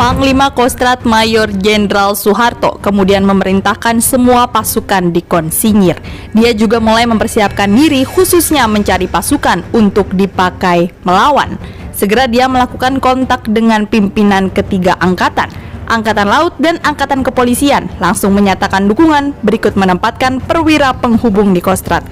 Panglima Kostrad Mayor Jenderal Soeharto kemudian memerintahkan semua pasukan dikonsinyir. Dia juga mulai mempersiapkan diri khususnya mencari pasukan untuk dipakai melawan. Segera dia melakukan kontak dengan pimpinan ketiga angkatan, Angkatan Laut dan Angkatan Kepolisian, langsung menyatakan dukungan berikut menempatkan perwira penghubung di Kostrad.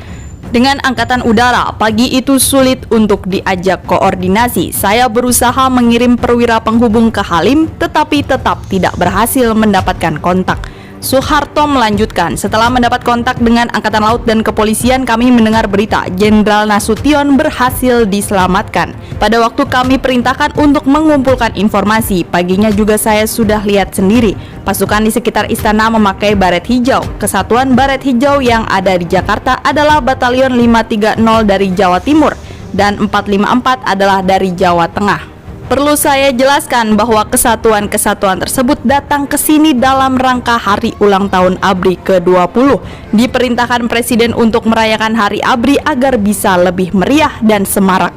Dengan Angkatan Udara, pagi itu sulit untuk diajak koordinasi. Saya berusaha mengirim perwira penghubung ke Halim, tetapi tetap tidak berhasil mendapatkan kontak. Soeharto melanjutkan, setelah mendapat kontak dengan Angkatan Laut dan Kepolisian, kami mendengar berita Jenderal Nasution berhasil diselamatkan. Pada waktu kami perintahkan untuk mengumpulkan informasi, paginya juga saya sudah lihat sendiri. Pasukan di sekitar istana memakai baret hijau. Kesatuan baret hijau yang ada di Jakarta adalah Batalion 530 dari Jawa Timur dan 454 adalah dari Jawa Tengah. Perlu saya jelaskan bahwa kesatuan-kesatuan tersebut datang ke sini dalam rangka hari ulang tahun ABRI ke-20. Diperintahkan Presiden untuk merayakan hari ABRI agar bisa lebih meriah dan semarak.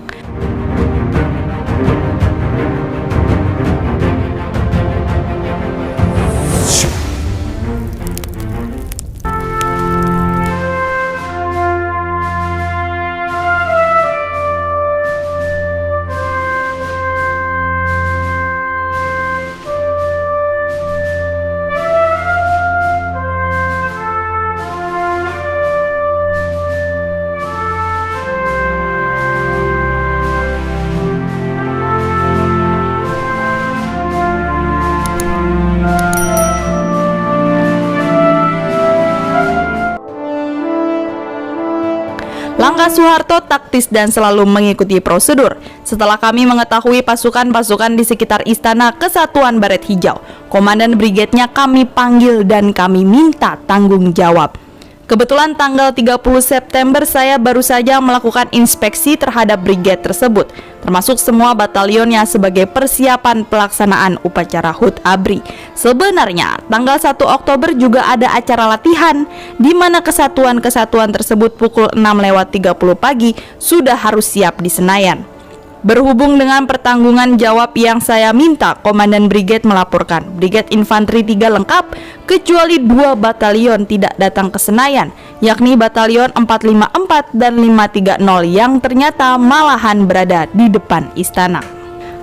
Langkah Soeharto taktis dan selalu mengikuti prosedur. Setelah kami mengetahui pasukan-pasukan di sekitar istana Kesatuan Baret Hijau, komandan brigadnya kami panggil dan kami minta tanggung jawab. Kebetulan tanggal 30 September saya baru saja melakukan inspeksi terhadap brigade tersebut, termasuk semua batalionnya sebagai persiapan pelaksanaan upacara HUT ABRI. Sebenarnya tanggal 1 Oktober juga ada acara latihan di mana kesatuan-kesatuan tersebut pukul 6.30 pagi sudah harus siap di Senayan. Berhubung dengan pertanggungan jawab yang saya minta, Komandan Brigade melaporkan Brigade Infanteri 3 lengkap kecuali 2 batalion tidak datang ke Senayan, yakni Batalion 454 dan 530 yang ternyata malahan berada di depan istana.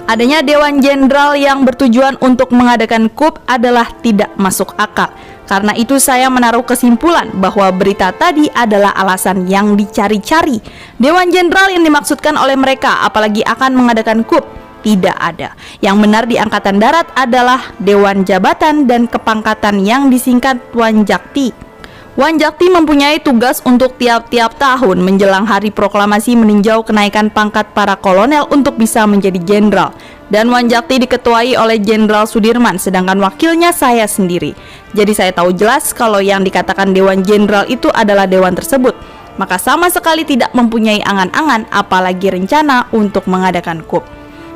Adanya Dewan Jenderal yang bertujuan untuk mengadakan KUP adalah tidak masuk akal. Karena itu saya menaruh kesimpulan bahwa berita tadi adalah alasan yang dicari-cari. Dewan Jenderal yang dimaksudkan oleh mereka apalagi akan mengadakan KUP tidak ada. Yang benar di Angkatan Darat adalah Dewan Jabatan dan Kepangkatan yang disingkat Wanjakti. Wanjakti mempunyai tugas untuk tiap-tiap tahun menjelang hari proklamasi meninjau kenaikan pangkat para kolonel untuk bisa menjadi jenderal. Dan Wanjakti diketuai oleh Jenderal Sudirman, sedangkan wakilnya saya sendiri. Jadi saya tahu jelas kalau yang dikatakan Dewan Jenderal itu adalah dewan tersebut. Maka sama sekali tidak mempunyai angan-angan apalagi rencana untuk mengadakan KUP.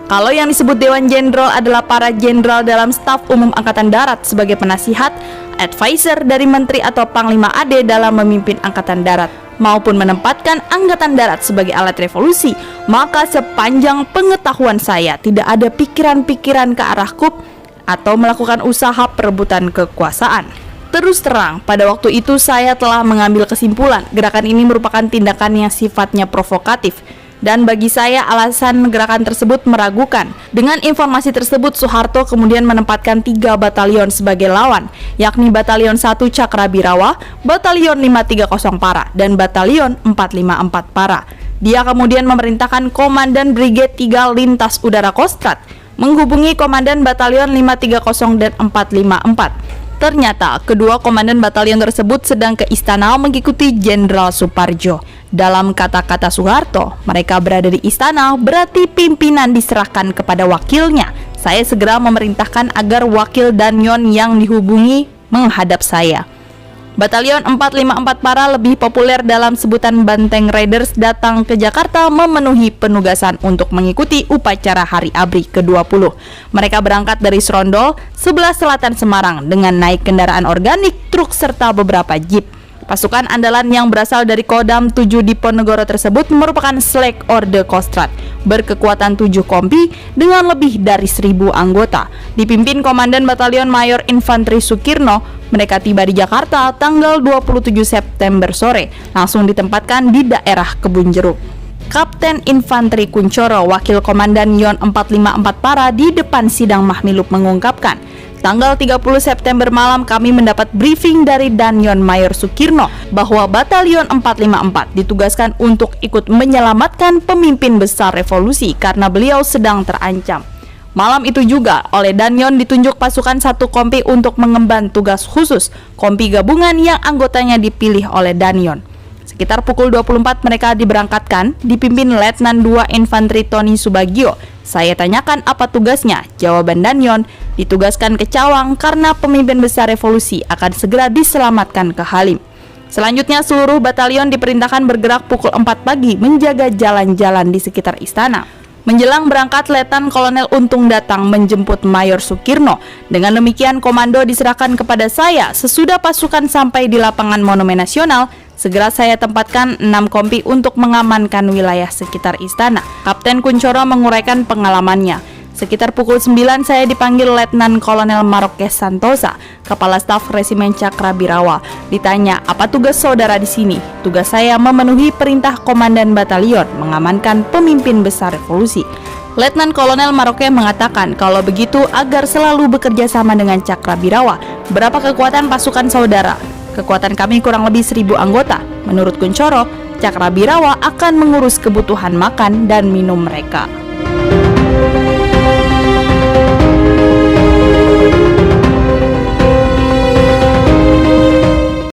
Kalau yang disebut Dewan Jenderal adalah para jenderal dalam staf umum Angkatan Darat sebagai penasihat, advisor dari Menteri atau Panglima AD dalam memimpin Angkatan Darat, maupun menempatkan Angkatan Darat sebagai alat revolusi, maka sepanjang pengetahuan saya tidak ada pikiran-pikiran ke arah KUP atau melakukan usaha perebutan kekuasaan. Terus terang, pada waktu itu saya telah mengambil kesimpulan gerakan ini merupakan tindakan yang sifatnya provokatif. Dan bagi saya alasan gerakan tersebut meragukan. Dengan informasi tersebut Soeharto kemudian menempatkan 3 batalion sebagai lawan, yakni Batalion 1 Cakrabirawa, Batalion 530 Para, dan Batalion 454 Para. Dia kemudian memerintahkan Komandan Brigade 3 Lintas Udara Kostrad menghubungi Komandan Batalion 530 dan 454. Ternyata kedua komandan batalion tersebut sedang ke istana mengikuti Jenderal Suparjo. Dalam kata-kata Soeharto, mereka berada di istana berarti pimpinan diserahkan kepada wakilnya. Saya segera memerintahkan agar wakil Danyon yang dihubungi menghadap saya. Batalion 454 Para lebih populer dalam sebutan Banteng Riders datang ke Jakarta memenuhi penugasan untuk mengikuti upacara Hari ABRI ke-20. Mereka berangkat dari Serondol, sebelah selatan Semarang dengan naik kendaraan organik, truk serta beberapa jeep. Pasukan andalan yang berasal dari Kodam 7 Diponegoro tersebut merupakan Slag Orde Kostrad berkekuatan 7 kompi dengan lebih dari 1.000 anggota. Dipimpin Komandan Batalion Mayor Infanteri Sukirno, mereka tiba di Jakarta tanggal 27 September sore, langsung ditempatkan di daerah Kebun Jeruk. Kapten Infanteri Kuncoro, Wakil Komandan Yon 454 Para di depan sidang Mahmilub mengungkapkan, tanggal 30 September malam kami mendapat briefing dari Danyon Mayor Sukirno bahwa Batalion 454 ditugaskan untuk ikut menyelamatkan pemimpin besar revolusi karena beliau sedang terancam. Malam itu juga oleh Danyon ditunjuk pasukan satu kompi untuk mengemban tugas khusus kompi gabungan yang anggotanya dipilih oleh Danyon. Sekitar pukul 24 mereka diberangkatkan, dipimpin Letnan 2 Infanteri Tony Subagio. Saya tanyakan apa tugasnya, jawaban Danyon, ditugaskan ke Cawang karena pemimpin besar revolusi akan segera diselamatkan ke Halim. Selanjutnya seluruh batalion diperintahkan bergerak pukul 4 pagi menjaga jalan-jalan di sekitar istana. Menjelang berangkat, Letnan Kolonel Untung datang menjemput Mayor Sukirno. Dengan demikian komando diserahkan kepada saya. Sesudah pasukan sampai di lapangan Monumen Nasional, segera saya tempatkan 6 kompi untuk mengamankan wilayah sekitar istana. Kapten Kuncoro menguraikan pengalamannya. Sekitar pukul 9 saya dipanggil Letnan Kolonel Marokes Santosa, Kepala Staf Resimen Cakrabirawa. Ditanya, apa tugas saudara di sini? Tugas saya memenuhi perintah Komandan Batalion, mengamankan pemimpin besar revolusi. Letnan Kolonel Marokes mengatakan, kalau begitu agar selalu bekerja sama dengan Cakrabirawa. Berapa kekuatan pasukan saudara? Kekuatan kami kurang lebih 1.000 anggota. Menurut Kuncoro, Cakrabirawa akan mengurus kebutuhan makan dan minum mereka.